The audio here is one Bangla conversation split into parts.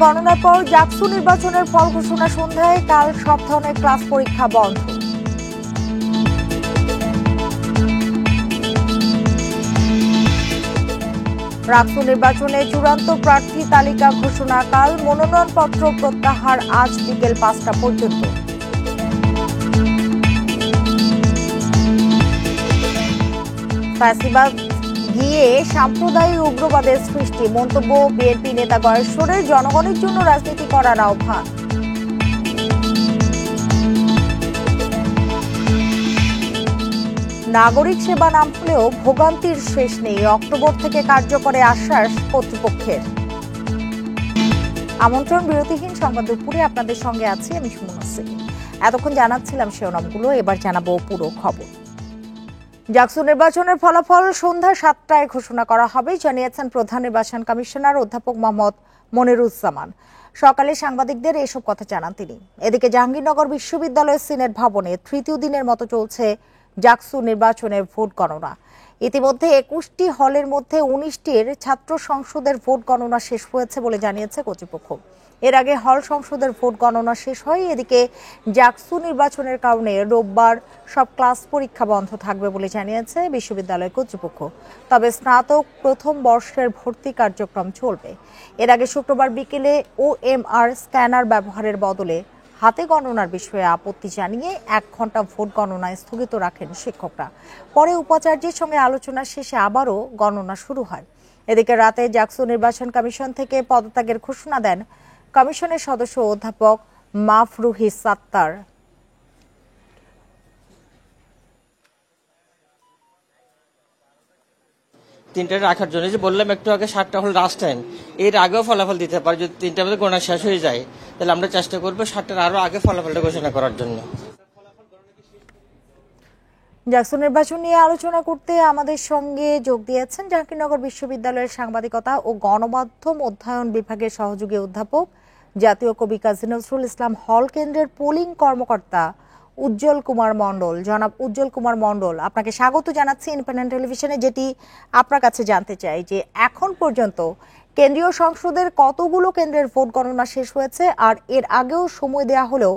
গণনার পর জাকসু নির্বাচনের ফল ঘোষণা সন্ধ্যায়। কাল সব ধরনের ক্লাস পরীক্ষা বন্ধ। জাকসু নির্বাচনে চূড়ান্ত প্রার্থী তালিকা ঘোষণা কাল। মনোনয়নপত্র প্রত্যাহার আজ বিকেল 5টা পর্যন্ত। ফ্যাসিবাদ গিয়ে সাম্প্রদায়িক উগ্রবাদের সৃষ্টি, মন্তব্য বিএনপি নেতা গয়েশ্বরের। জনগণের জন্য রাজনীতি করার আহ্বান। নাগরিক সেবা নাম হলেও ভোগান্তির শেষ নেই। অক্টোবর থেকে কার্যকরে আশ্বাস কর্তৃপক্ষের। আমন্ত্রণ, বিরতিহীন সংবাদ দুপুরে আপনাদের সঙ্গে আছি আমি সুমনা সেলিম। এতক্ষণ জানাচ্ছিলাম শিরোনামগুলো, এবার জানাবো পুরো খবর। জাকসু নির্বাচনের ফলাফল সন্ধ্যা 7টায় ঘোষণা করা হবে, জানিয়েছেন প্রধান নির্বাচন কমিশনার অধ্যাপক মোহাম্মদ মনিরুজ্জামান। সকালে সাংবাদিকদের এসব কথা জানান তিনি। এদিকে জাহাঙ্গীরনগর বিশ্ববিদ্যালয়ের সিনেট ভবনে তৃতীয় দিনের মতো চলছে জাকসু নির্বাচনের ভোট গণনা। ইতিমধ্যে 21টি হলের মধ্যে 19টির ছাত্র সংসদের ভোট গণনা শেষ হয়েছে বলে জানিয়েছে কর্তৃপক্ষ। এর আগে হল সংসদের ভোট গণনা শেষ হয়। এদিকে জাকসু নির্বাচনের কারণে রোববার সব ক্লাস পরীক্ষা বন্ধ থাকবে বলে জানিয়েছে বিশ্ববিদ্যালয় কর্তৃপক্ষ। তবে স্নাতক প্রথম বর্ষের ভর্তি কার্যক্রম চলবে। এর আগে শুক্রবার বিকেলে OMR স্ক্যানার ব্যবহারের বদলে হাতে গণনার বিষয়ে আপত্তি জানিয়ে 1 ঘন্টা ভোট গণনায় স্থগিত রাখেন শিক্ষকরা। পরে উপাচার্যের সঙ্গে আলোচনা শেষে আবারও গণনা শুরু হয়। এদিকে রাতে জাকসু নির্বাচন কমিশন থেকে পদত্যাগের ঘোষণা দেন কমিশনের সদস্য অধ্যাপক মাফরুহি সাত্তার। তিনটায় রাখার জন্য যে বললাম একটু আগে 7টা হল লাস্ট টাইম, এর আগেও ফলাফল দিতে পারে। যদি 3টার মধ্যে গণনা শেষ হয়ে যায় তাহলে আমরা চেষ্টা করবো 7টার আরো আগে ফলাফলটা ঘোষণা করার জন্য। জাকসু নির্বাচন নিয়ে আলোচনা করতে আমাদের সঙ্গে যোগ দিয়েছেন জাহাঙ্গীরনগর বিশ্ববিদ্যালয়ের সাংবাদিকতা ও গণমাধ্যম অধ্যয়ন বিভাগের সহযোগী অধ্যাপক, জাতীয় কবি কাজী নজরুল ইসলাম হল কেন্দ্রের পোলিং কর্মকর্তা উজ্জ্বল কুমার মণ্ডল। জনাব উজ্জ্বল কুমার মণ্ডল, আপনাকে স্বাগত জানাচ্ছি ইন্ডিপেন্ডেন্ট টেলিভিশনে। যেটি আপনার কাছে জানতে চাই যে এখন পর্যন্ত কেন্দ্রীয় সংসদের কতগুলো কেন্দ্রের ভোট গণনা শেষ হয়েছে, আর এর আগেও সময় দেয়া হলেও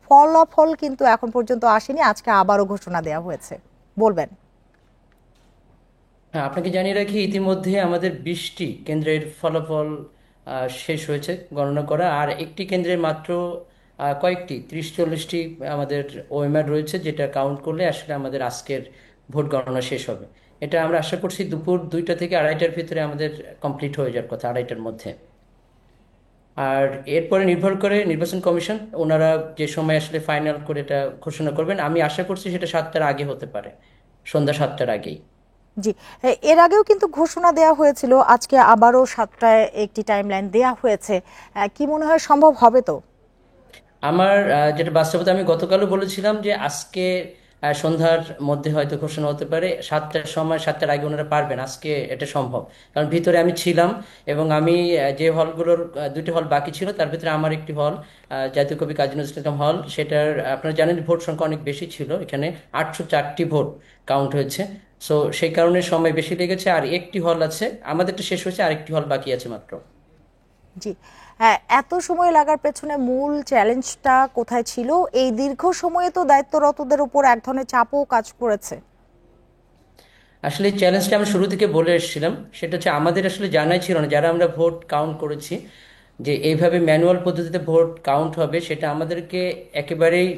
ফলাফল কিন্তু এখন পর্যন্ত আসেনি, আজকে আবারও ঘোষণা দেওয়া হয়েছে, বলবেন? হ্যাঁ, আপনাকে জানিয়ে রাখি ইতিমধ্যে আমাদের 20টি কেন্দ্রের ফলাফল শেষ হয়েছে গণনা করা, আর একটি কেন্দ্রের মাত্র কয়েকটি 30-40টি আমাদের OMR রয়েছে, যেটা কাউন্ট করলে আসলে আমাদের আজকের ভোট গণনা শেষ হবে। এটা আমরা আশা করছি দুপুর 2টা থেকে 2:30টার ভিতরে আমাদের কমপ্লিট হয়ে যাওয়ার কথা, 2:30টার মধ্যে। আর এরপরে নির্ভর করে নির্বাচন কমিশন, ওনারা যে সময় আসলে ফাইনাল করে এটা ঘোষণা করবেন। আমি আশা করছি সেটা 7টার আগে হতে পারে, সন্ধ্যা 7টার আগেই। জি, এর আগেও কিন্তু ঘোষণা দেওয়া হয়েছিল, আজকে আবারও 7টায় একটি টাইমলাইন দেওয়া হয়েছে। কি মনে হয়, সম্ভব হবে তো? আমার যেটা বাস্তবতা, আমি গতকালও বলেছিলাম যে আজকে সন্ধ্যার মধ্যে হয়তো ঘোষণা হতে পারে। 7টার সময়, 7টার আগে ওনারা পারবেন, আজকে এটা সম্ভব। কারণ ভিতরে আমি ছিলাম এবং আমি যে হলগুলোর 2টি হল বাকি ছিল তার ভিতরে আমার একটি হল জাতীয় কবি কাজী নজরুল ইসলাম হল, সেটার আপনারা জানেন ভোট সংখ্যা অনেক বেশি ছিল, এখানে 804টি ভোট কাউন্ট হয়েছে। সো সেই কারণে সময় বেশি লেগেছে। আর একটি হল আছে, আমাদেরটা শেষ হয়েছে, আরেকটি হল বাকি আছে মাত্র। জি, এত সময় লাগার পেছনে মূল চ্যালেঞ্জটা কোথায় ছিল? এই দীর্ঘ সময়ে তো দায়িত্বরতদের উপর এক ধরনের চাপও কাজ করেছে। আসলে চ্যালেঞ্জটা আমি শুরু থেকে বলে এসেছিলাম, সেটা হচ্ছে আমাদের আসলে জানাই ছিল না, যারা আমরা ভোট কাউন্ট করেছি যে এইভাবে ম্যানুয়াল পদ্ধতিতে ভোট কাউন্ট হবে, সেটা আমাদেরকে একেবারেই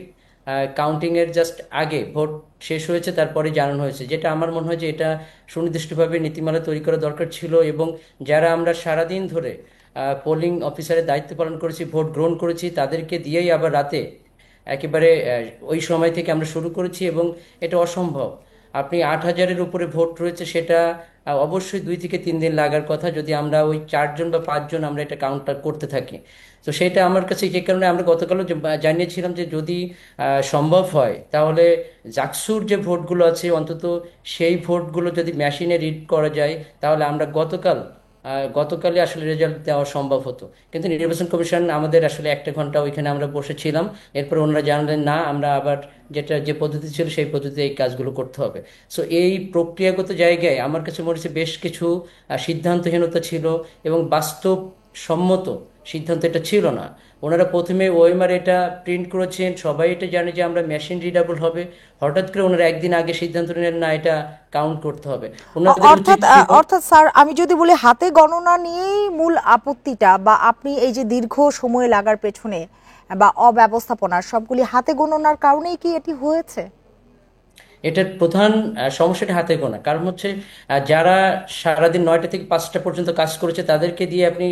কাউন্টিংয়ের জাস্ট আগে ভোট শেষ হয়েছে তারপরে জানানো হয়েছে, যেটা আমার মনে হয় যে এটা সুনির্দিষ্টভাবে নীতিমালা তৈরি করা দরকার ছিল। এবং যারা আমরা সারাদিন ধরে পোলিং অফিসারের দায়িত্ব পালন করেছি, ভোট গ্রহণ করেছি, তাদেরকে দিয়েই আবার রাতে একেবারে ওই সময় থেকে আমরা শুরু করেছি, এবং এটা অসম্ভব। আপনি 8,000-এর উপরে ভোট রয়েছে, সেটা অবশ্যই 2 থেকে 3 দিন লাগার কথা, যদি আমরা ওই 4জন বা 5জন আমরা এটা কাউন্টার করতে থাকি। তো সেটা আমার কাছে, যে কারণে আমরা গতকালও জানিয়েছিলাম যে যদি সম্ভব হয় তাহলে জাকসুর যে ভোটগুলো আছে অন্তত সেই ভোটগুলো যদি মেশিনে রিড করা যায় তাহলে আমরা গতকালই আসলে রেজাল্ট দেওয়া সম্ভব হতো। কিন্তু নির্বাচন কমিশন আমাদের আসলে 1 ঘন্টা ওইখানে আমরা বসেছিলাম, এরপর ওনারা জানালেন না, আমরা আবার যে পদ্ধতি ছিল সেই পদ্ধতিতে এই কাজগুলো করতে হবে। সো এই প্রক্রিয়াগত জায়গায় আমার কাছে মনে হচ্ছে বেশ কিছু সিদ্ধান্তহীনতা ছিল এবং বাস্তবসম্মত সিদ্ধান্ত এটা ছিল না। ওনারা প্রথমে ওএমআর এটা প্রিন্ট করেছেন, সবাই এটা জানে যে আমরা মেশিন রিডাবল হবে। হঠাৎ করে ওনারা একদিন আগে সিদ্ধান্ত নিলেন না এটা কাউন্ট করতে হবে। ওনাদের উচিত অর্থাৎ ছিল। অর্থাৎ স্যার, আমি যদি বলি হাতে গণনা নিয়েই মূল আপত্তিটা, বা আপনি এই যে দীর্ঘ সময় লাগার পেছনে বা অব্যবস্থাপনা, সবগুলি হাতে গণনার কারণেই কি এটি হয়েছে? এটার প্রধান সমস্যাটা হাতে গোনা। কারণ হচ্ছে যারা সারাদিন 9টা থেকে 5টা পর্যন্ত কাজ করেছে তাদেরকে দিয়ে আপনি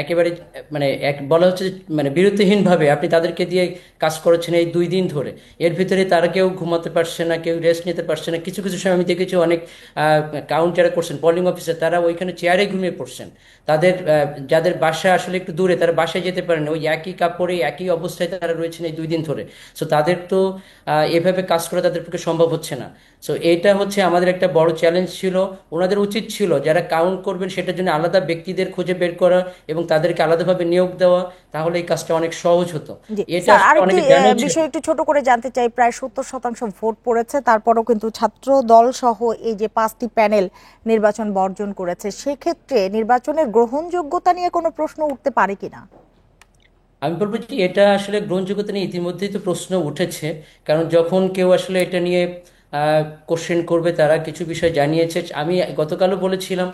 একেবারে মানে বলা হচ্ছে যে মানে বিরতিহীনভাবে আপনি তাদেরকে দিয়ে কাজ করেছেন এই 2 দিন ধরে। এর ভিতরে তারা কেউ ঘুমাতে পারছে না, কেউ রেস্ট নিতে পারছে না। কিছু কিছু সময় আমি দেখেছি অনেক কাউন্ট যারা করছেন পোলিং অফিসার, তারা ওইখানে চেয়ারে ঘুমিয়ে পড়ছেন। তাদের যাদের বাসা আসলে একটু দূরে, তারা বাসায় যেতে পারেন, ওই একই কাপড়ে একই অবস্থায় তারা রয়েছেন এই 2 দিন ধরে। সো তাদের তো এভাবে কাজ করা তাদের পক্ষে সম্ভব হচ্ছে না। সো এটা হচ্ছে আমাদের একটা বড় চ্যালেঞ্জ ছিল। ওনাদের উচিত ছিল যারা কাউন্ট করবেন সেটার জন্য আলাদা ব্যক্তিদের খুঁজে বের করা এবং তাদেরকে আলাদাভাবে নিয়োগ দেওয়া, তাহলে এই কাজটা অনেক সহজ হতো। জি এটা স্যার, আসলে আরেকটি অনেকে ড্যামেজ। বিষয় একটু ছোট করে জানতে চাই। প্রায় 70% ভোট পড়েছে, তারপরও কিন্তু ছাত্র দল সহ এই যে 5টি প্যানেল নির্বাচন বর্জন করেছে, সেক্ষেত্রে নির্বাচনের গ্রহণযোগ্যতা নিয়ে কোনো প্রশ্ন উঠতে পারে কিনা? আমি বলবো যে এটা আসলে গ্রহণযোগ্যতা নিয়ে ইতিমধ্যেই তো প্রশ্ন উঠেছে। কারণ যখন কেউ আসলে এটা নিয়ে কোশ্চেন করবে, তারা কিছু বিষয় জানিয়েছে। আমি গতকালও বলেছিলাম,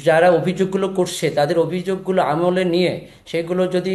যারা অভিযোগগুলো করছে তাদের অভিযোগগুলো আমলে নিয়ে সেগুলো যদি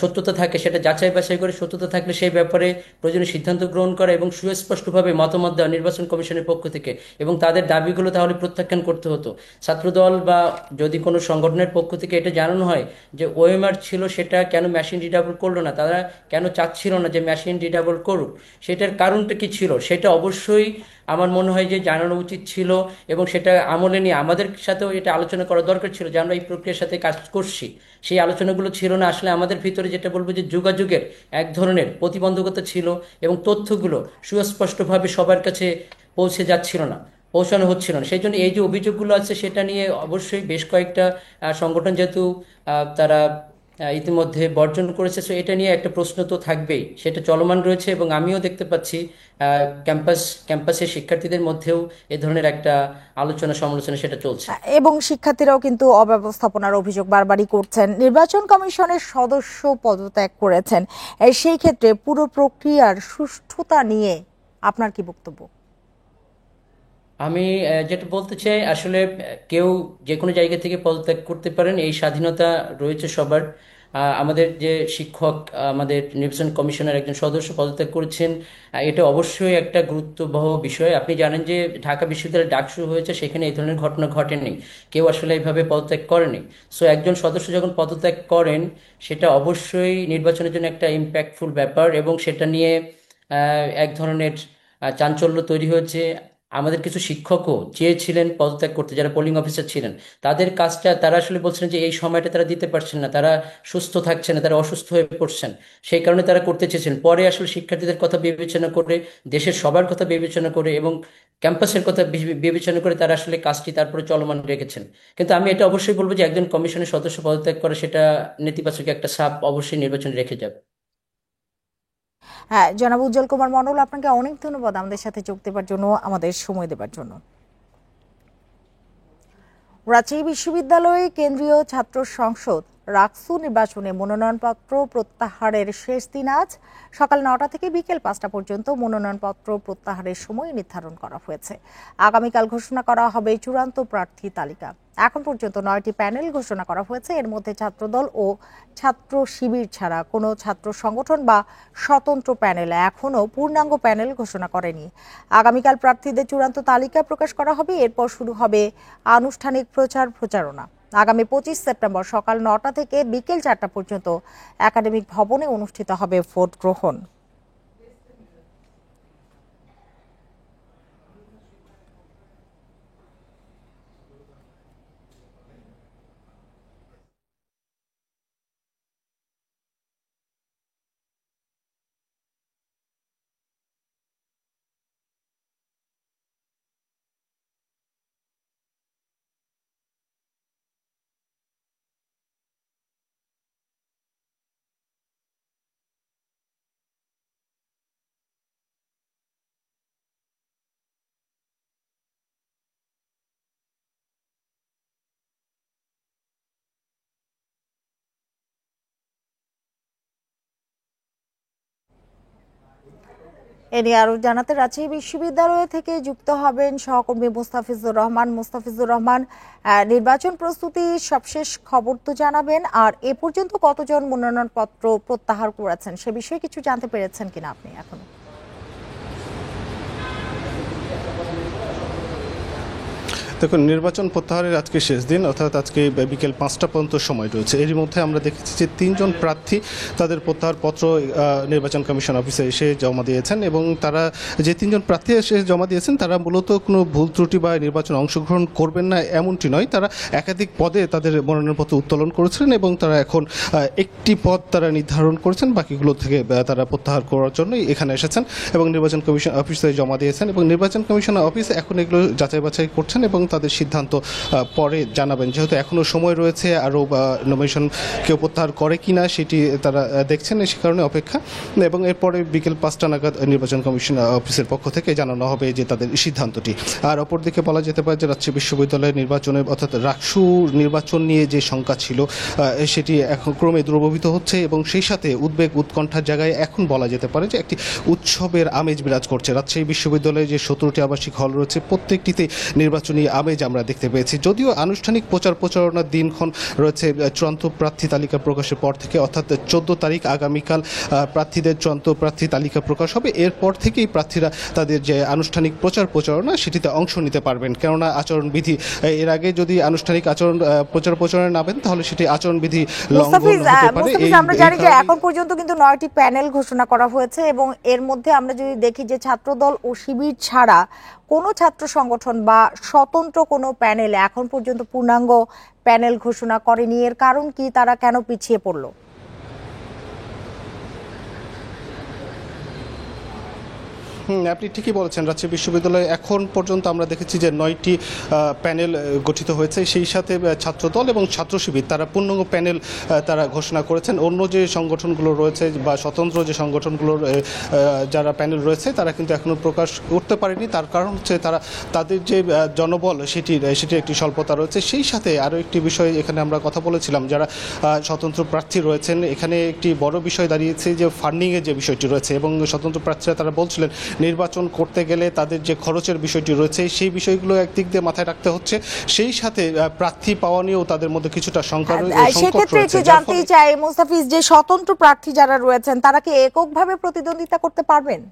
সত্যতা থাকে সেটা যাচাই বাছাই করে, সত্যতা থাকলে সেই ব্যাপারে প্রয়োজনীয় সিদ্ধান্ত গ্রহণ করা এবং সুস্পষ্টভাবে মতামত দেওয়া নির্বাচন কমিশনের পক্ষ থেকে, এবং তাদের দাবিগুলো তাহলে প্রত্যাখ্যান করতে হতো। ছাত্রদল বা যদি কোনো সংগঠনের পক্ষ থেকে এটা জানানো হয় যে ওএমআর ছিল, সেটা কেন মেশিন রিডাবল করলো না, তারা কেন চাচ্ছিল না যে মেশিন রিডাবল করুক, সেটার কারণটা কি ছিল, সেটা অবশ্যই আমার মনে হয় যে জানানো উচিত ছিল। এবং সেটা আমলে নিয়ে আমাদের সাথেও এটা আলোচনা করা দরকার ছিল যে আমরা এই প্রক্রিয়ার সাথে কাজ করছি। সেই আলোচনাগুলো ছিল না। আসলে আমাদের ভিতরে যেটা বলবো যে যোগাযোগের এক ধরনের প্রতিবন্ধকতা ছিল এবং তথ্যগুলো সুস্পষ্টভাবে সবার কাছে পৌঁছে যাচ্ছিল না, পৌঁছানো হচ্ছিল না। সেই জন্য এই যে অভিযোগগুলো আছে সেটা নিয়ে অবশ্যই বেশ কয়েকটা সংগঠন যেহেতু তারা ইতিমধ্যে বর্জন করেছে, সো এটা নিয়ে একটা প্রশ্ন তো থাকবেই, সেটা চলমান রয়েছে। এবং আমিও দেখতে পাচ্ছি ক্যাম্পাসের শিক্ষার্থীদের মধ্যেও এ ধরনের একটা আলোচনা সমালোচনা সেটা চলছে। এবং শিক্ষার্থীরাও কিন্তু অব্যবস্থাপনার অভিযোগ বারবারই করছেন। নির্বাচন কমিশনের সদস্য পদত্যাগ করেছেন, সেই ক্ষেত্রে পুরো প্রক্রিয়ার সুষ্ঠুতা নিয়ে আপনার কি বক্তব্য? আমি যেটা বলতে চাই, আসলে কেউ যে কোনো জায়গা থেকে পদত্যাগ করতে পারেন, এই স্বাধীনতা রয়েছে সবার। আমাদের যে শিক্ষক, আমাদের নির্বাচন কমিশনের একজন সদস্য পদত্যাগ করেছেন, এটা অবশ্যই একটা গুরুত্ববহ বিষয়। আপনি জানেন যে ঢাকা বিশ্ববিদ্যালয়ে ডাকসু হয়েছে, সেখানে এই ধরনের ঘটনা ঘটেনি, কেউ আসলে এইভাবে পদত্যাগ করেনি। সো একজন সদস্য যখন পদত্যাগ করেন, সেটা অবশ্যই নির্বাচনের জন্য একটা ইম্প্যাক্টফুল ব্যাপার, এবং সেটা নিয়ে এক ধরনের চাঞ্চল্য তৈরি হয়েছে। আমাদের কিছু শিক্ষকও চেয়েছিলেন পদত্যাগ করতে, যারা পোলিং অফিসার ছিলেন। তাদের কাজটা তারা আসলে বলছেন যে এই সময়টা তারা দিতে পারছেন না, তারা সুস্থ থাকছে না, তারা অসুস্থ হয়ে পড়ছেন। সেই কারণে তারা করতে চেয়েছেন। পরে আসলে শিক্ষার্থীদের কথা বিবেচনা করে, দেশের সবার কথা বিবেচনা করে এবং ক্যাম্পাসের কথা বিবেচনা করে তারা আসলে কাজটি তারপরে চলমান রেখেছেন। কিন্তু আমি এটা অবশ্যই বলবো যে একজন কমিশনের সদস্য পদত্যাগ করে, সেটা নেতিবাচক একটা ছাপ অবশ্যই নির্বাচনে রেখে যাবে। হ্যাঁ, জনাব উজ্জ্বল কুমার মণ্ডল, আপনাকে অনেক ধন্যবাদ আমাদের সাথে যোগ দেওয়ার জন্য, আমাদের সময় দেওয়ার জন্য। রাজশাহী বিশ্ববিদ্যালয়ে কেন্দ্রীয় ছাত্র সংসদ রাকসু নির্বাচনে মনোনয়নপত্র প্রত্যাহারের শেষ দিন আজ। সকাল 9টা থেকে বিকেল 5টা পর্যন্ত মনোনয়নপত্র প্রত্যাহারের সময় নির্ধারণ করা হয়েছে। আগামীকাল ঘোষণা করা হবে চূড়ান্ত প্রার্থী তালিকা। এখন পর্যন্ত 9টি প্যানেল ঘোষণা করা হয়েছে। এর মধ্যে ছাত্রদল ও ছাত্র শিবির ছাড়া কোনো ছাত্র সংগঠন বা স্বতন্ত্র প্যানেল এখনও পূর্ণাঙ্গ প্যানেল ঘোষণা করেনি। আগামীকাল প্রার্থীদের চূড়ান্ত তালিকা প্রকাশ করা হবে। এরপর শুরু হবে আনুষ্ঠানিক প্রচারণা। আগামী 25 সেপ্টেম্বর সকাল 9টা থেকে বিকেল 4টা পর্যন্ত একাডেমিক ভবনে অনুষ্ঠিত হবে ভোট গ্রহণ। এ নিয়ে আরো জানাতে রাজশাহী বিশ্ববিদ্যালয় থেকে যুক্ত হবেন সহকর্মী মুস্তাফিজুর রহমান। মুস্তাফিজুর রহমান, নির্বাচন প্রস্তুতি সবশেষ খবর তো জানাবেন, আর এ পর্যন্ত কতজন মনোনয়নপত্র প্রত্যাহার করেছেন সে বিষয়ে কিছু জানতে পেরেছেন কিনা আপনি এখনো? দেখুন, নির্বাচন প্রত্যাহারের আজকে শেষ দিন, অর্থাৎ আজকে বিকেল 5টা পর্যন্ত সময় রয়েছে। এরই মধ্যে আমরা দেখেছি যে 3জন প্রার্থী তাদের প্রত্যাহারপত্র নির্বাচন কমিশন অফিসে এসে জমা দিয়েছেন, এবং তারা যে 3জন প্রার্থী এসে জমা দিয়েছেন তারা মূলত কোনো ভুল ত্রুটি বা নির্বাচনে অংশগ্রহণ করবেন না এমনটি নয়, তারা একাধিক পদে তাদের মনোনয়নপত্র উত্তোলন করেছিলেন এবং তারা এখন একটি পদ তারা নির্ধারণ করেছেন, বাকিগুলো থেকে তারা প্রত্যাহার করার জন্যই এখানে এসেছেন এবং নির্বাচন কমিশন অফিসে জমা দিয়েছেন। এবং নির্বাচন কমিশন অফিস এখন এগুলো যাচাই বাছাই করছেন এবং তাদের সিদ্ধান্ত পরে জানাবেন, যেহেতু এখনো সময় রয়েছে আরও নমিনেশন কেউ প্রত্যাহার করে কিনা সেটি তারা দেখছেন, সে কারণে অপেক্ষা। এবং এরপরে বিকেল 5টা নাগাদ নির্বাচন কমিশন অফিসের পক্ষ থেকে জানানো হবে যে তাদের সিদ্ধান্তটি। আর অপরদিকে বলা যেতে পারে যে রাজশাহী বিশ্ববিদ্যালয়ের নির্বাচনে, অর্থাৎ রাকসু নির্বাচন নিয়ে যে শঙ্কা ছিল সেটি এখন ক্রমে দ্রবীভূত হচ্ছে এবং সেই সাথে উদ্বেগ উৎকণ্ঠার জায়গায় এখন বলা যেতে পারে যে একটি উৎসবের আমেজ বিরাজ করছে। রাজশাহী বিশ্ববিদ্যালয়ে যে 17টি আবাসিক হল রয়েছে প্রত্যেকটিতে নির্বাচনী আমেজ আমরা দেখতে পেয়েছি। যদিও আনুষ্ঠানিক প্রচারণার দিনক্ষণ রয়েছে চূড়ান্ত প্রার্থী তালিকা প্রকাশের পর থেকে, অর্থাৎ 14 তারিখ আগামীকাল প্রার্থীদের চূড়ান্ত প্রার্থী তালিকা প্রকাশ হবে। এরপর থেকেই প্রার্থীরা তাদের যে আনুষ্ঠানিক প্রচারণা সেটিতে অংশ নিতে পারবেন, কেননা আচরণবিধি এর আগে যদি আনুষ্ঠানিক প্রচারণা নামেন তাহলে সেটি আচরণবিধি লঙ্ঘন হতে পারে। আমরা জানি যে এখন পর্যন্ত কিন্তু 9টি প্যানেল ঘোষণা করা হয়েছে এবং এর মধ্যে আমরা যদি দেখি যে ছাত্রদল ও শিবির ছাড়া কোনো ছাত্র সংগঠন বা স্বতন্ত্র কোনো প্যানেল এখন পর্যন্ত পূর্ণাঙ্গ প্যানেল ঘোষণা করেনি। এর কারণ কি, তারা কেন পিছিয়ে পড়লো? আপনি ঠিকই বলেছেন, রাজশাহী বিশ্ববিদ্যালয়ে এখন পর্যন্ত আমরা দেখেছি যে 9টি প্যানেল গঠিত হয়েছে, সেই সাথে ছাত্রদল এবং ছাত্র শিবির তারা পূর্ণাঙ্গ প্যানেল তারা ঘোষণা করেছেন। অন্য যে সংগঠনগুলো রয়েছে বা স্বতন্ত্র যে সংগঠনগুলোর যারা প্যানেল রয়েছে তারা কিন্তু এখনও প্রকাশ করতে পারেনি। তার কারণ হচ্ছে তাদের যে জনবল সেটি একটি স্বল্পতা রয়েছে। সেই সাথে আরও একটি বিষয় এখানে আমরা কথা বলেছিলাম, যারা স্বতন্ত্র প্রার্থী রয়েছেন এখানে একটি বড় বিষয় দাঁড়িয়েছে যে ফান্ডিংয়ের যে বিষয়টি রয়েছে, এবং স্বতন্ত্র প্রার্থীরা তারা বলছিলেন নির্বাচন করতে গেলে তাদের যে খরচের বিষয়টি রয়েছে সেই বিষয়গুলো একদিক দিয়ে মাথায় রাখতে হচ্ছে, সেই সাথে প্রার্থী পাওয়া নিয়েও তাদের মধ্যে কিছুটা সংকট রয়েছে। সেক্ষেত্রে একটু জানতেই চাই মুস্তাফিজ, যে স্বতন্ত্র প্রার্থী যারা রয়েছেন তারা কি এককভাবে প্রতিদ্বন্দ্বিতা করতে পারবেন?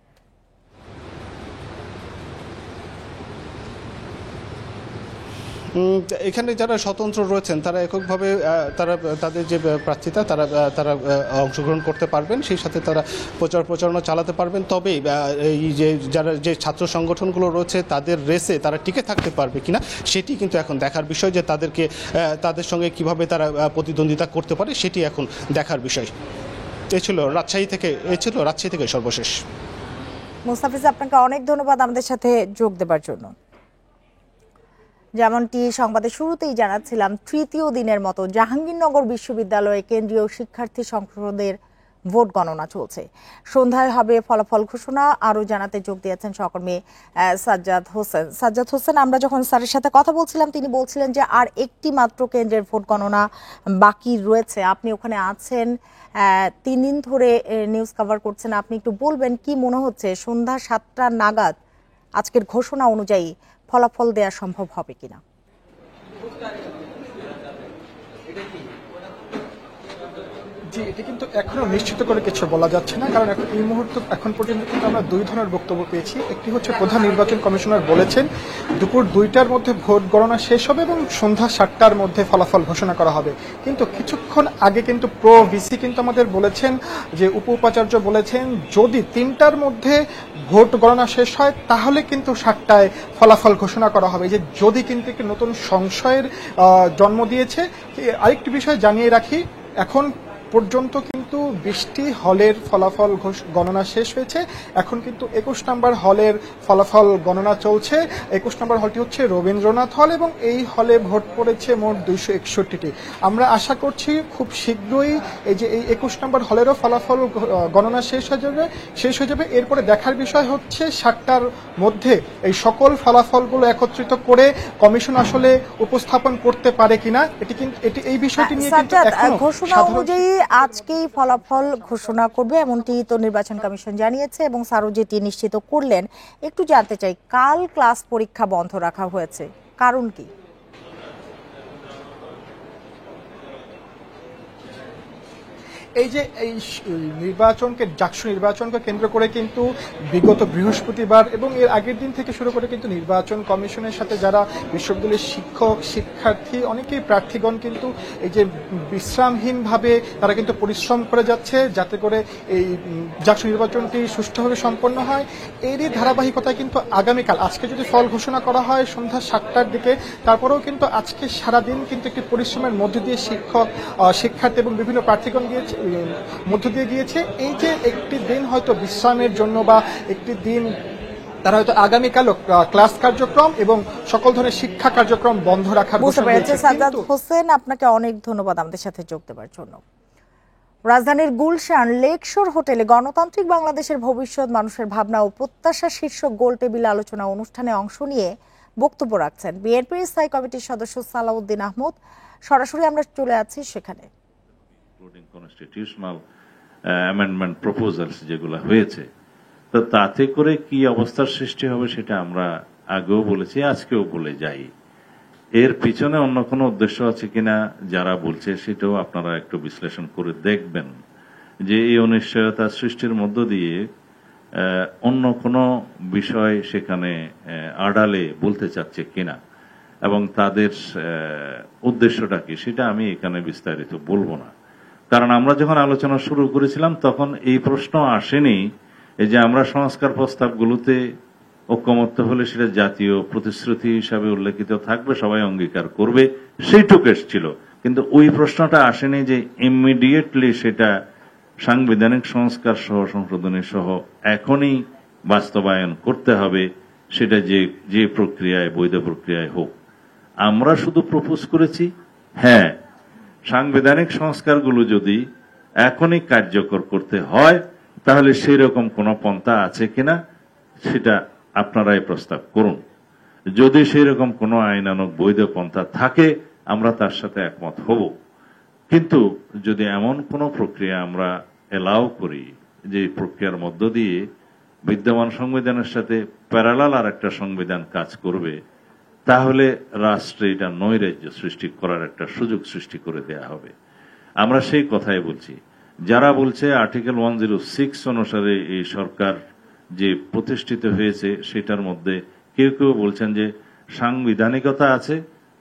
এখানে যারা স্বতন্ত্র রয়েছেন তারা এককভাবে তাদের যে প্রার্থীতা তারা অংশগ্রহণ করতে পারবেন, সেই সাথে তারা প্রচারণা চালাতে পারবেন। তবে এই যে ছাত্র সংগঠনগুলো রয়েছে তাদের রেসে তারা টিকে থাকতে পারবে কিনা সেটি কিন্তু এখন দেখার বিষয়, যে তাদের সঙ্গে কিভাবে তারা প্রতিদ্বন্দ্বিতা করতে পারে সেটি এখন দেখার বিষয়। এ ছিল রাজশাহী থেকে সর্বশেষ। মুস্তাফিজ, আপনাকে অনেক ধন্যবাদ আমাদের সাথে যোগ দেবার জন্য। যেমনটি সংবাদের শুরুতেই জানাচ্ছিলাম, তৃতীয় দিনের মতো জাহাঙ্গীরনগর বিশ্ববিদ্যালয়ে কেন্দ্রীয় শিক্ষার্থী সংসদের ভোট গণনা চলছে। সন্ধ্যায় হবে ফলাফল ঘোষণা। আরও জানাতে যোগ দিয়েছেন সহকর্মী সাজ্জাদ হোসেন। আমরা যখন স্যারের সাথে কথা বলছিলাম তিনি বলছিলেন যে আর একটি মাত্র কেন্দ্রের ভোট গণনা বাকি রয়েছে। আপনি ওখানে আছেন, 3 দিন ধরে নিউজ কভার করছেন, আপনি একটু বলবেন কি মনে হচ্ছে সন্ধ্যা 7টা নাগাদ আজকের ঘোষণা অনুযায়ী ফলাফল দেওয়া সম্ভব হবে কিনা? জি, এটা কিন্তু এখনো নিশ্চিত করে কিছু বলা যাচ্ছে না, কারণ এই মুহূর্তে এখন পর্যন্ত কিন্তু আমরা 2 ধরনের বক্তব্য পেয়েছি। একটি হচ্ছে প্রধান নির্বাচন কমিশনার বলেছেন দুপুর 2টার মধ্যে ভোট গণনা শেষ হবে এবং সন্ধ্যা 7টার মধ্যে ফলাফল ঘোষণা করা হবে। কিন্তু কিছুক্ষণ আগে কিন্তু ভিসি কিন্তু আমাদের বলেছেন, যে উপাচার্য বলেছেন যদি 3টার মধ্যে ভোট গণনা শেষ হয় তাহলে কিন্তু 7টায় ফলাফল ঘোষণা করা হবে। যে যদি কিন্তু একটি নতুন সংশয়ের জন্ম দিয়েছে। আরেকটি বিষয় জানিয়ে রাখি, এখন পর্যন্ত কিন্তু 20টি হলের ফলাফল গণনা শেষ হয়েছে। এখন কিন্তু 21 নম্বর হলের ফলাফল গণনা চলছে। 21 নম্বর হলটি হচ্ছে রবীন্দ্রনাথ হল এবং এই হলে ভোট পড়েছে মোট 261টি। আমরা আশা করছি খুব শীঘ্রই এই যে এই 21 নম্বর হলেরও ফলাফল গণনা শেষ হয়ে যাবে। এরপরে দেখার বিষয় হচ্ছে 7টার মধ্যে এই সকল ফলাফলগুলো একত্রিত করে কমিশন আসলে উপস্থাপন করতে পারে কিনা। এই বিষয়টি নিয়ে কিন্তু ঘোষণা অনুযায়ী আজকেই ফলাফল ঘোষণা করবে, এমনটি তো নির্বাচন কমিশন জানিয়েছে এবং স্যারও যেটি নিশ্চিত করলেন। একটু জানতে চাই, কাল ক্লাস পরীক্ষা বন্ধ রাখা হয়েছে, কারণ কি? এই যে নির্বাচনকে ডাকসু নির্বাচনকে কেন্দ্র করে কিন্তু বিগত বৃহস্পতিবার এবং এর আগের দিন থেকে শুরু করে কিন্তু নির্বাচন কমিশনের সাথে যারা বিশ্ববিদ্যালয়ের শিক্ষক শিক্ষার্থী অনেকেই প্রার্থীগণ কিন্তু এই যে বিশ্রামহীনভাবে তারা কিন্তু পরিশ্রম করে যাচ্ছে যাতে করে এই ডাকসু নির্বাচনটি সুষ্ঠুভাবে সম্পন্ন হয়। এরই ধারাবাহিকতায় কিন্তু আগামীকাল, আজকে যদি ফল ঘোষণা করা হয় সন্ধ্যা 7টার দিকে, তারপরেও কিন্তু আজকে সারাদিন কিন্তু একটি পরিশ্রমের মধ্য দিয়ে শিক্ষক শিক্ষার্থী এবং বিভিন্ন প্রার্থীগণ মধ্য দিয়ে গিয়েছে। এই যে একটি দিন হয়তো বিশ্রামের জন্য বা একটি দিন তারা হয়তো আগামীকালও ক্লাস কার্যক্রম এবং সকল ধরনের শিক্ষা কার্যক্রম বন্ধ রাখার বুঝতে পেরেছি। সাজ্জাদ হোসেন, আপনাকে অনেক ধন্যবাদ আমাদের সাথে যোগ দেওয়ার জন্য। রাজধানীর গুলশান লেকশোর হোটেলে গণতান্ত্রিক বাংলাদেশের ভবিষ্যৎ, মানুষের ভাবনা ও প্রত্যাশা শীর্ষক গোল টেবিল আলোচনা অনুষ্ঠানে অংশ নিয়ে বক্তব্য রাখছেন বিএনপির স্থায়ী কমিটির সদস্য সালাউদ্দিন আহমদ। সরাসরি আমরা চলে আছি সেখানে। কনস্টিটিউশনাল অ্যামেন্ডমেন্ট প্রপোজালস যেগুলো হয়েছে, তো তাতে করে কি অবস্থার সৃষ্টি হবে সেটা আমরা আগেও বলেছি, আজকেও বলে যাই। এর পিছনে অন্য কোনো উদ্দেশ্য আছে কিনা যারা বলছে সেটাও আপনারা একটু বিশ্লেষণ করে দেখবেন, যে এই অনিশ্চয়তা সৃষ্টির মধ্য দিয়ে অন্য কোনো বিষয় সেখানে আড়ালে বলতে চাচ্ছে কিনা এবং তাদের উদ্দেশ্যটা কি সেটা আমি এখানে বিস্তারিত বলবো না। কারণ আমরা যখন আলোচনা শুরু করেছিলাম তখন এই প্রশ্ন আসেনি এই যে আমরা সংস্কার প্রস্তাবগুলোতে ঐকমত্য হলে সেটা জাতীয় প্রতিশ্রুতি হিসাবে উল্লেখিত থাকবে, সবাই অঙ্গীকার করবে, সেইটুকু এসেছিল। কিন্তু ওই প্রশ্নটা আসেনি যে ইমিডিয়েটলি সেটা সাংবিধানিক সংস্কার সহ সংশোধনী সহ এখনই বাস্তবায়ন করতে হবে, সেটা যে প্রক্রিয়ায়, বৈধ প্রক্রিয়ায় হোক। আমরা শুধু প্রপোজ করেছি, হ্যাঁ, সাংবিধানিক সংস্কারগুলো যদি এখনই কার্যকর করতে হয় তাহলে সেই রকম কোন পন্থা আছে কিনা সেটা আপনারাই প্রস্তাব করুন। যদি সেই রকম কোন আইনানুগ বৈধ পন্থা থাকে আমরা তার সাথে একমত হব। কিন্তু যদি এমন কোন প্রক্রিয়া আমরা এলাও করি যে প্রক্রিয়ার মধ্য দিয়ে বিদ্যমান সংবিধানের সাথে প্যারালাল আর একটা সংবিধান কাজ করবে, তাহলে রাষ্ট্রে এটা নৈরাজ্য সৃষ্টি করার একটা সুযোগ সৃষ্টি করে দেয়া হবে। আমরা সেই কথাই বলছি। যারা বলছে আর্টিকেল 106 অনুসারে এই সরকার যে প্রতিষ্ঠিত হয়েছে সেটার মধ্যে কেউ কেউ বলছেন যে সাংবিধানিকতা আছে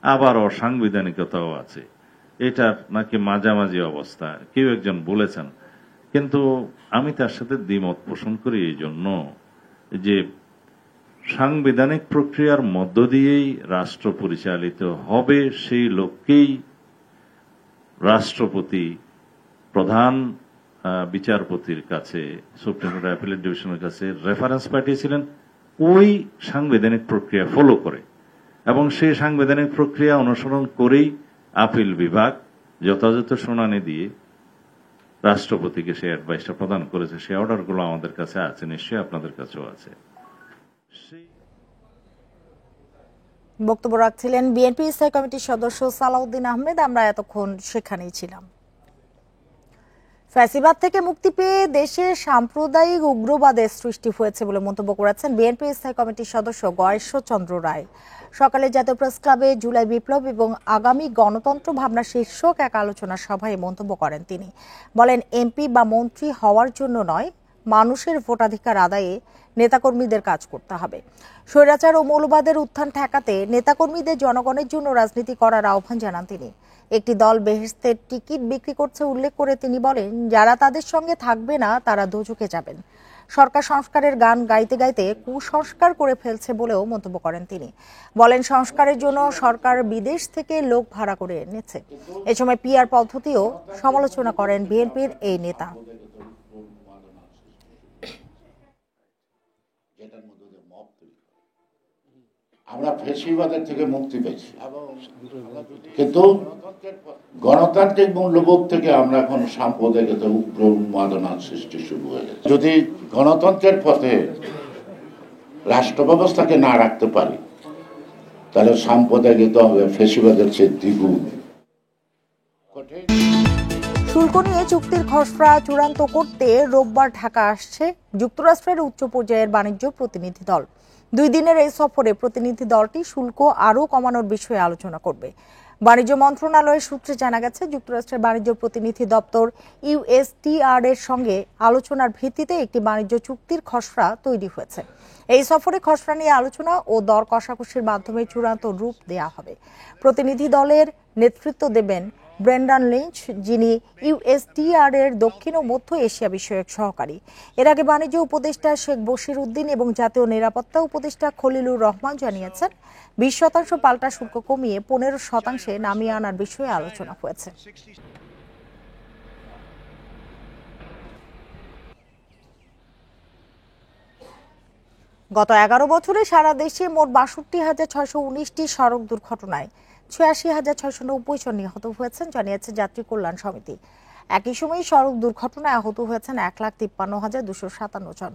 আবার অসাংবিধানিকতাও আছে, এটার নাকি মাঝামাঝি অবস্থা কেউ একজন বলেছেন। কিন্তু আমি তার সাথে দ্বিমত পোষণ করি এই জন্য যে সাংবিধানিক প্রক্রিয়ার মধ্য দিয়েই রাষ্ট্র পরিচালিত হবে, সেই লক্ষ্যেই রাষ্ট্রপতি প্রধান বিচারপতির কাছে, সুপ্রিম কোর্ট অ্যাপিলেট ডিভিশনের কাছে রেফারেন্স পাঠিয়েছিলেন ওই সাংবিধানিক প্রক্রিয়া ফলো করে, এবং সেই সাংবিধানিক প্রক্রিয়া অনুসরণ করেই আপিল বিভাগ যথাযথ শুনানি দিয়ে রাষ্ট্রপতিকে সেই অ্যাডভাইসটা প্রদান করেছে। সেই অর্ডারগুলো আমাদের কাছে আছে, নিশ্চয়ই আপনাদের কাছেও আছে। বক্তব্য রাখছিলেন বিএনপি স্থায়ী কমিটির সদস্য সালাউদ্দিন আহমেদ। আমরা এতক্ষণ সেখানেই ছিলাম। ফ্যাসিবাদ থেকে মুক্তি পেয়ে দেশে সাম্প্রদায়িক উগ্রবাদের সৃষ্টি হয়েছে বলে মন্তব্য করেছেন বিএনপি স্থায়ী কমিটির সদস্য গয়েশ্বরচন্দ্র রায়। সকালে জাতীয় প্রেস ক্লাবে জুলাই বিপ্লব এবং আগামী গণতন্ত্র ভাবনা শীর্ষক এক আলোচনা সভায় মন্তব্য করেন তিনি। বলেন, এমপি বা মন্ত্রী হওয়ার জন্য নয়, মানুষের ভোটাধিকার আদায়ে নেতাকর্মীদের কাজ করতে হবে। স্বৈরাচার ও মৌলবাদের উত্থান ঠেকাতে নেতাকর্মীদের জনগণের জন্য রাজনীতি করার আহ্বান জানান তিনি। একটি দল বেহেশতের টিকিট বিক্রি করছে উল্লেখ করে তিনি বলেন, যারা তাদের সঙ্গে থাকবে না তারা দোজখে যাবেন। সরকার সংস্কারের গান গাইতে গাইতে কুসংস্কার করে ফেলছে বলেও মন্তব্য করেন তিনি। বলেন, সংস্কারের জন্য সরকার বিদেশ থেকে লোক ভাড়া করে এনেছে। এ সময় পিআর পদ্ধতিও সমালোচনা করেন বিএনপির এই নেতা। আমরা ফ্যাসিবাদের থেকে মুক্তি পেয়েছি, কিন্তু গণতান্ত্রিক মূল্যবোধ থেকে আমরা এখন সাম্প্রদায়িকতা, উগ্র উন্মাদনার সৃষ্টি শুরু হয়ে গেছে। যদি গণতন্ত্রের পথে রাষ্ট্র ব্যবস্থাকে না রাখতে পারি তাহলে সাম্প্রদায়িকতা হবে ফ্যাসিবাদের চেয়ে দ্বিগুণ। শুল্ক নিয়ে চুক্তির খসড়া চূড়ান্ত করতে রোববার ঢাকা আসছে যুক্তরাষ্ট্রের উচ্চ পর্যায়ের বাণিজ্য প্রতিনিধি দল। 2 দিনের এই সফরে প্রতিনিধি দলটি শুল্ক আরও কমানোর বিষয়ে আলোচনা করবে। বাণিজ্য মন্ত্রণালয়ের সূত্রে জানা গেছে, যুক্তরাষ্ট্রের বাণিজ্য প্রতিনিধি দপ্তর USTR এর সঙ্গে আলোচনার ভিত্তিতে একটি বাণিজ্য চুক্তির খসড়া তৈরি হয়েছে। এই সফরে খসড়া নিয়ে আলোচনা ও দর কষাকষির মাধ্যমে চূড়ান্ত রূপ দেয়া হবে। প্রতিনিধি দলের নেতৃত্ব দেবেন ব্রেন্ডান লিঞ্চ, যিনি USTR এর দক্ষিণ ও মধ্য এশিয়া বিষয়ক সহকারী। এর আগে বাণিজ্য উপদেষ্টা শেখ বশির উদ্দিন এবং জাতীয় নিরাপত্তা উপদেষ্টা খলিলুর রহমান জানিয়েছেন, 20% পাল্টা শুল্ক কমিয়ে 15% নামিয়ে আনার বিষয়ে আলোচনা হয়েছে। গত 11 বছরে সারা দেশে মোট 62,619টি সড়ক দুর্ঘটনায় 86,690 জন নিহত হয়েছেন, জানিয়েছে যাত্রী কল্যাণ সমিতি। একই সময় সড়ক দুর্ঘটনায় আহত হয়েছেন 1,53,257 জন।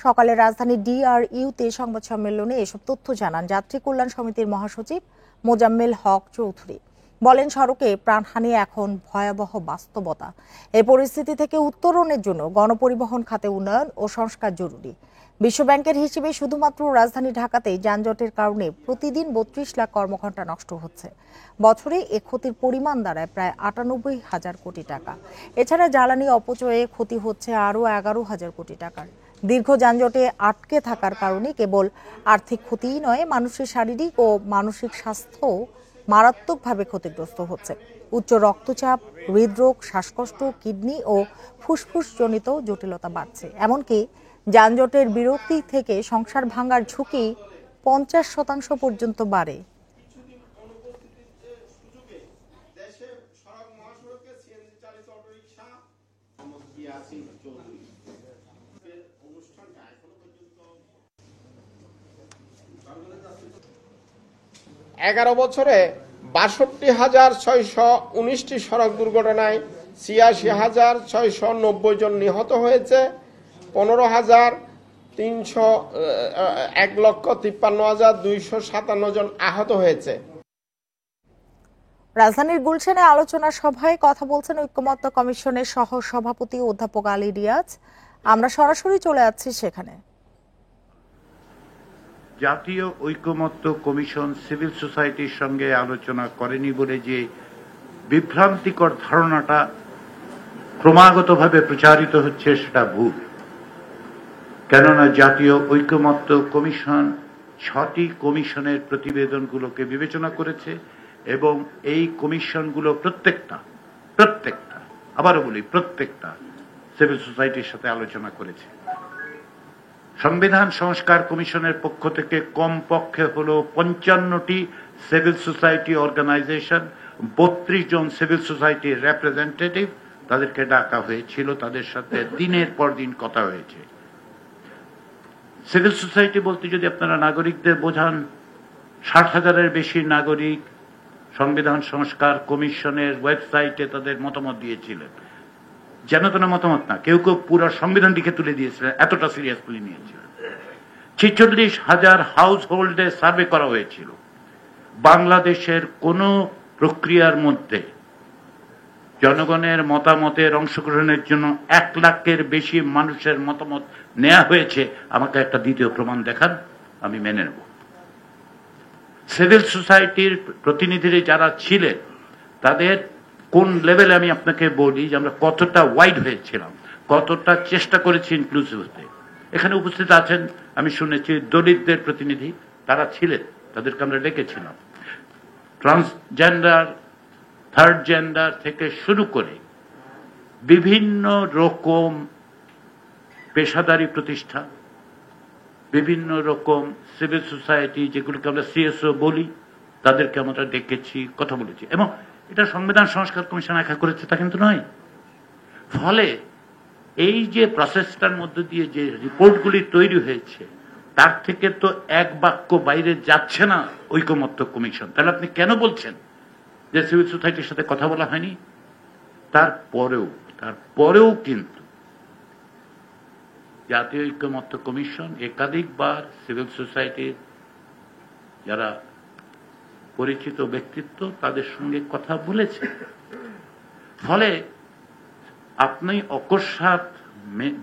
সকালে রাজধানী DRU-তে সংবাদ সম্মেলনে এসব তথ্য জানান যাত্রী কল্যাণ সমিতির মহাসচিব মোজাম্মেল হক চৌধুরী। বলেন, সড়কে প্রাণহানি এখন ভয়াবহ বাস্তবতা। এই পরিস্থিতি থেকে উত্তরণের জন্য গণপরিবহন খাতে উন্নয়ন ও সংস্কার জরুরি। বিশ্বব্যাংকের হিসেবে শুধুমাত্র রাজধানী ঢাকাতেই যানজটের কারণে প্রতিদিন 32 লাখ কর্মঘণ্টা নষ্ট হচ্ছে। বছরে এ ক্ষতির পরিমাণ দাঁড়ায় প্রায় 98,000 কোটি টাকা। এছাড়া জ্বালানি অপচয়ে ক্ষতি হচ্ছে আরও 11,000 কোটি টাকার। দীর্ঘ যানজটে আটকে থাকার কারণে কেবল আর্থিক ক্ষতিই নয়, মানুষের শারীরিক ও মানসিক স্বাস্থ্য মারাত্মকভাবে ক্ষতিগ্রস্ত হচ্ছে। উচ্চ রক্তচাপ, হৃদরোগ, শ্বাসকষ্ট, কিডনি ও ফুসফুসজনিত জটিলতা বাড়ছে। এমনকি যানজটের বিরক্তি থেকে সংসার ভাঙার ঝুঁকি 50% পর্যন্ত বাড়ে। বছরে 62,619টি সড়ক দুর্ঘটনায় 86,690 জন নিহত হয়েছে, 1,53,257 জন আহত হয়েছে। রাজধানীর গুলশানে আলোচনা সভায় কথা বলছেন ঐক্যমত্য কমিশনের সহ সভাপতি অধ্যাপক আলী রিয়াজ। আমরা সরাসরি চলে যাচ্ছি সেখানে। জাতীয় ঐক্যমত্য কমিশন সিভিল সোসাইটির সঙ্গে আলোচনা করেনি বলে যে বিভ্রান্তিকর ধারণাটা ক্রমাগতভাবে প্রচারিত হচ্ছে, সেটা ভুল। কেননা জাতীয় ঐক্যমত্য কমিশন 6টি কমিশনের প্রতিবেদনগুলোকে বিবেচনা করেছে এবং এই কমিশনগুলো প্রত্যেকটা আবারও বলি প্রত্যেকটা সিভিল সোসাইটির সাথে আলোচনা করেছে। সংবিধান সংস্কার কমিশনের পক্ষ থেকে কমপক্ষে হলো 55টি সিভিল সোসাইটি অর্গানাইজেশন, 32 জন সিভিল সোসাইটির রিপ্রেজেন্টেটিভ, তাদেরকে ডাকা হয়েছিল। তাদের সাথে দিনের পর দিন কথা হয়েছে। সিভিল সোসাইটি বলতে যদি আপনারা নাগরিকদের বোঝান, 60,000-এর বেশি নাগরিক সংবিধান সংস্কার কমিশনের ওয়েবসাইটে তাদের মতামত দিয়েছিলেন। যেন তেন মতামত না, কেউ কেউ পুরো সংবিধানটিকে তুলে দিয়েছিলেন, এতটা সিরিয়াসলি নিয়েছিলেন। 46,000 হাউস হোল্ডে সার্ভে করা হয়েছিল। বাংলাদেশের কোন প্রক্রিয়ার মধ্যে জনগণের মতামতের অংশগ্রহণের জন্য 1 লাখের বেশি মানুষের মতামত নেওয়া হয়েছে। আমাকে একটা দ্বিতীয় প্রমাণ দেখান, আমি মেনে নেব। সিভিল সোসাইটির প্রতিনিধিরা যারা ছিলেন তাদের কোন লেভেলে আমি আপনাকে বলি যে আমরা কতটা ওয়াইড হয়েছিলাম, কতটা চেষ্টা করেছি ইনক্লুসিভ হতে। এখানে উপস্থিত আছেন, আমি শুনেছি দলিতদের প্রতিনিধি, তারা ছিলেন, তাদেরকে আমরা ডেকেছিলাম। ট্রান্সজেন্ডার, থার্ড জেন্ডার থেকে শুরু করে বিভিন্ন রকম পেশাদারি প্রতিষ্ঠান, বিভিন্ন রকম সিভিল সোসাইটি, যেগুলোকে আমরা CSO বলি, তাদেরকে আমরা ডেকেছি, কথা বলেছি। এবং এটা সংবিধান সংস্কার কমিশন একা করেছে তা কিন্তু নয়। ফলে এই যে প্রসেসটার মধ্যে দিয়ে যে রিপোর্টগুলি তৈরি হয়েছে, তার থেকে তো এক বাক্য বাইরে যাচ্ছে না ঐকমত্য কমিশন। তাহলে আপনি কেন বলছেন যে সিভিল সোসাইটির সাথে কথা বলা হয়নি? তারপরেও কিন্তু জাতীয় ঐক্যমত্য কমিশন একাধিকবার সিভিল সোসাইটির যারা পরিচিত ব্যক্তিত্ব তাদের সঙ্গে কথা বলেছে। ফলে আপনি অকস্মাৎ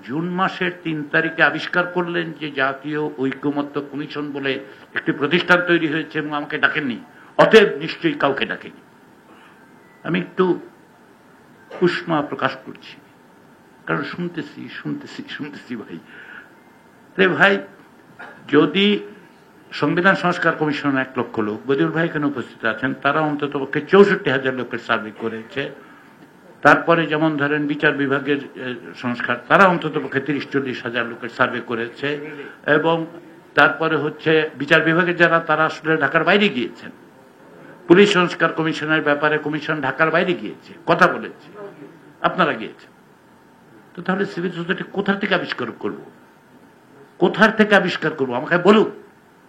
জুন মাসের 3 তারিখে আবিষ্কার করলেন যে জাতীয় ঐকমত্য কমিশন বলে একটি প্রতিষ্ঠান তৈরি হয়েছে এবং আমাকে ডাকেননি, অতএব নিশ্চয়ই কাউকে ডাকেনি। আমি একটু উষ্মা প্রকাশ করছি, কারণ শুনতেছি ভাই ভাই, যদি সংবিধান সংস্কার কমিশন 1 লক্ষ লোক, বদিউল ভাই এখানে উপস্থিত আছেন, তারা অন্তত পক্ষে 64,000 লোকের সার্ভে করেছে। তারপরে যেমন ধরেন বিচার বিভাগের সংস্কার, তারা অন্তত পক্ষে 30-40 হাজার লোকের সার্ভে করেছে। এবং তারপরে হচ্ছে বিচার বিভাগের যারা, তারা আসলে ঢাকার বাইরে গিয়েছেন। পুলিশ সংস্কার কমিশনের ব্যাপারে কমিশন ঢাকার বাইরে গিয়েছে, কথা বলেছে, আপনারা গিয়েছেন। তো তাহলে সিভিল সোসাইটি কোথা থেকে আবিষ্কার করব? আমাকে বলুক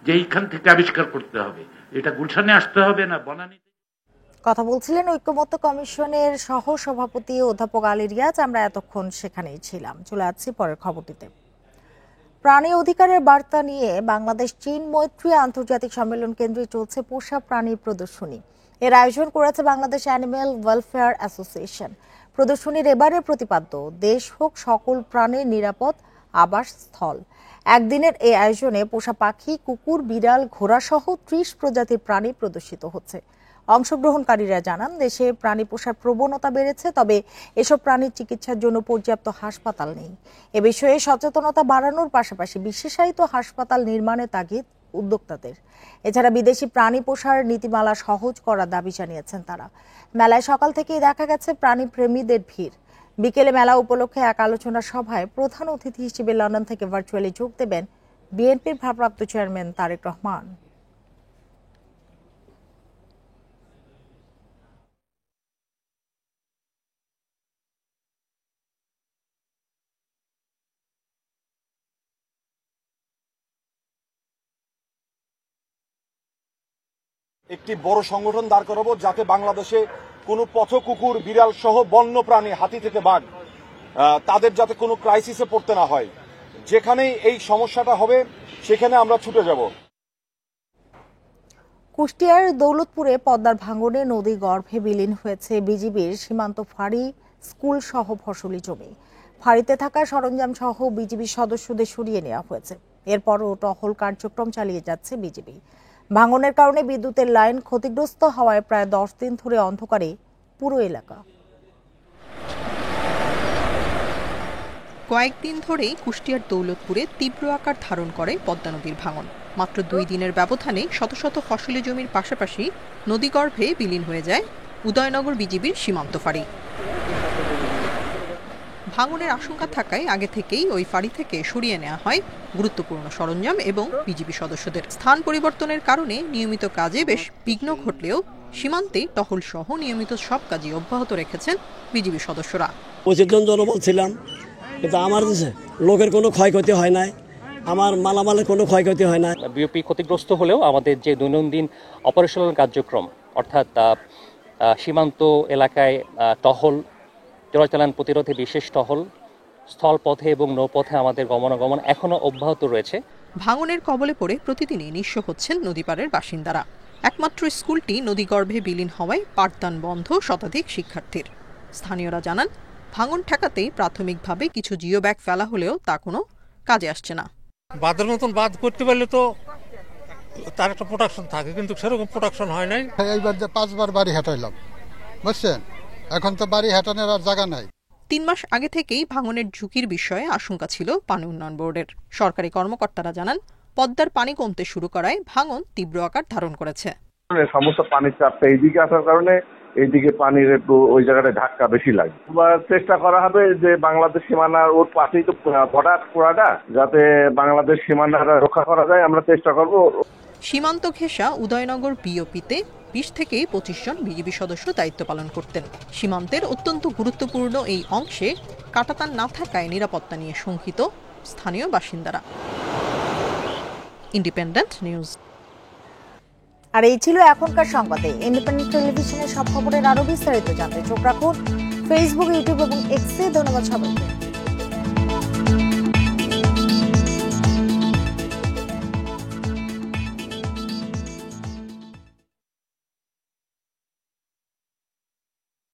যে এইখান থেকে আবিষ্কার করতে হবে। এটা গুলশানে আসতে হবে না বনানী? কথা বলছিলেন ঐক্যমত্য কমিশনের সহ সভাপতি অধ্যাপক আলী রিয়াজ। আমরা এতক্ষণ সেখানেই ছিলাম। চলে আসছি পরের খবরটিতে। প্রাণী অধিকারের বার্তা নিয়ে বাংলাদেশ চীন মৈত্রী আন্তর্জাতিক সম্মেলন কেন্দ্রে চলছে পোষা প্রাণী প্রদর্শনী। এর আয়োজন করেছে বাংলাদেশ অ্যানিম্যাল ওয়েলফেয়ার অ্যাসোসিয়েশন। প্রদর্শনীর এবারের প্রতিপাদ্য দেশ হোক সকল প্রাণীর নিরাপদ আবাসস্থল। একদিনের এই আয়োজনে পোষা পাখি, কুকুর, বিড়াল, ঘোড়া সহ 30 প্রজাতির প্রাণী প্রদর্শিত হচ্ছে। অংশগ্রহণকারীরা জানান, দেশে প্রাণী পোষার প্রবণতা বেড়েছে, তবে এসব প্রাণীর চিকিৎসার জন্য পর্যাপ্ত হাসপাতাল নেই। এ বিষয়ে সচেতনতা বাড়ানোর পাশাপাশি বিশেষায়িত হাসপাতাল নির্মাণের তাগিদ উদ্যোক্তাদের। এছাড়া বিদেশি প্রাণী পোষার নীতিমালা সহজ করার দাবি জানিয়েছেন তারা। মেলায় সকাল থেকেই দেখা গেছে প্রাণী প্রেমীদের ভিড়। বিকেলে মেলা উপলক্ষে এক আলোচনা সভায় প্রধান অতিথি হিসেবে লন্ডন থেকে ভার্চুয়ালি যোগ দেবেন বিএনপির ভারপ্রাপ্ত চেয়ারম্যান তারেক রহমান। একটি বড় সংগঠন দাঁড় করাবো, যাতে বাংলাদেশে কোনো পথ কুকুর, বিড়াল সহ বন্য প্রাণী, হাতি থেকে বাঘ, তাদের যাতে কোনো ক্রাইসিসে পড়তে না হয়। যেখানেই এই সমস্যাটা হবে সেখানে আমরা ছুটে যাব। কুষ্টিয়ার দৌলতপুরে পদ্মার ভাঙনে নদী গর্ভে বিলীন হয়েছে বিজিবির সীমান্ত ফাঁড়ি, স্কুল সহ ফসলি জমি। ফাঁড়িতে থাকা সরঞ্জাম সহ বিজিবি সদস্যদের সরিয়ে নেওয়া হয়েছে। এরপরও টহল কার্যক্রম চালিয়ে যাচ্ছে বিজিবি। ভাঙনের কারণে বিদ্যুতের লাইন ক্ষতিগ্রস্ত হওয়ায় প্রায় 10 দিন ধরে অন্ধকারে পুরো এলাকা। কয়েকদিন ধরেই কুষ্টিয়ার দৌলতপুরে তীব্র আকার ধারণ করে পদ্মা নদীর ভাঙন। মাত্র 2 দিনের ব্যবধানে শত শত ফসলি জমির পাশাপাশি নদীগর্ভে বিলীন হয়ে যায় উদয়নগর বিজিবির সীমান্ত ফাঁড়ি। ভাঙনের আশঙ্কা থাকায় আগে থেকেই ওই ফাঁড়ি থেকে সরিয়ে নেওয়া হয় গুরুত্বপূর্ণ সরঞ্জাম এবং বিজিবি সদস্যদের। স্থান পরিবর্তনের কারণে নিয়মিত কাজে বেশ বিঘ্ন ঘটলেও সীমান্তে টহল সহ নিয়মিত সব কাজই অব্যাহত রেখেছেন বিজিবি সদস্যরা। 25 জন জনবল ছিলাম, কিন্তু আমার লোকের কোনো ক্ষয়ক্ষতি হয় নাই, আমার মালামালের কোনো ক্ষয়ক্ষতি হয় না। বিওপি ক্ষতিগ্রস্ত হলেও আমাদের যে দৈনন্দিন অপারেশনাল কার্যক্রম, অর্থাৎ সীমান্ত এলাকায় টহল, চোরাচালান প্রতিরোধে বিশেষ টহল, স্থলপথে এবং নৌপথে আমাদের গমনাগমন এখনো অব্যাহত রয়েছে। ভাঙনের কবলে পড়ে প্রতিদিনই নিঃস্ব হচ্ছেন নদীপাড়ের বাসিন্দারা। একমাত্র স্কুলটি নদীগর্ভে বিলীন হওয়ায় পাঠদান বন্ধ শতাধিক শিক্ষার্থীর। স্থানীয়রা জানান, ভাঙন ঠেকাতে প্রাথমিকভাবে কিছু জিও ব্যাগ ফেলা হলেও তা কোনো কাজে আসছে না। বাঁধের মতন বাঁধ করতে পারলে তো তার একটা প্রোটেকশন থাকে, কিন্তু সেরকম প্রোটেকশন হয় নাই। এইবার যে 5 বার বাড়ি হাঁটাইলাম, বুঝছেন, এখন তো বাড়ি হাঁটানোর আর জায়গা নাই। 3 মাস আগে থেকেই ভাঙনের ঝুঁকির বিষয়ে আশঙ্কা ছিল পানি উন্নয়ন বোর্ডের। সরকারি কর্মকর্তারা জানান, পদ্মার পানি কমতে শুরু করায় ভাঙন তীব্র আকার ধারণ করেছে। সমস্ত পানির চাপটা এইদিকে আসার কারণে এইদিকে পানির একটু ওই জায়গাটা ধাক্কা বেশি লাগে। চেষ্টা করা হবে যে বাংলাদেশ সীমানার ওর পাশেই তো বর্ডার পোড়াটা, যাতে বাংলাদেশ সীমানাটা রক্ষা করা যায়, আমরা চেষ্টা করব। সীমান্ত ঘেঁষা উদয়নগর বিওপিতে 20 থেকে 25 জন বিজিবি সদস্য দায়িত্ব পালন করতেন। সীমান্তের অত্যন্ত গুরুত্বপূর্ণ এই অংশে কাঁটাতার না থাকায় নিরাপত্তা নিয়ে শঙ্কিত স্থানীয় বাসিন্দারা। Independent news. আর এই ছিল এখনকার সংবাদে। ইন্ডিপেন্ডেন্ট টেলিভিশনের সব খবরের আরো বিস্তারিত জানতে চোখ রাখুন ফেসবুক, ইউটিউব এবং এক্সে। ধন্যবাদ সবাইকে।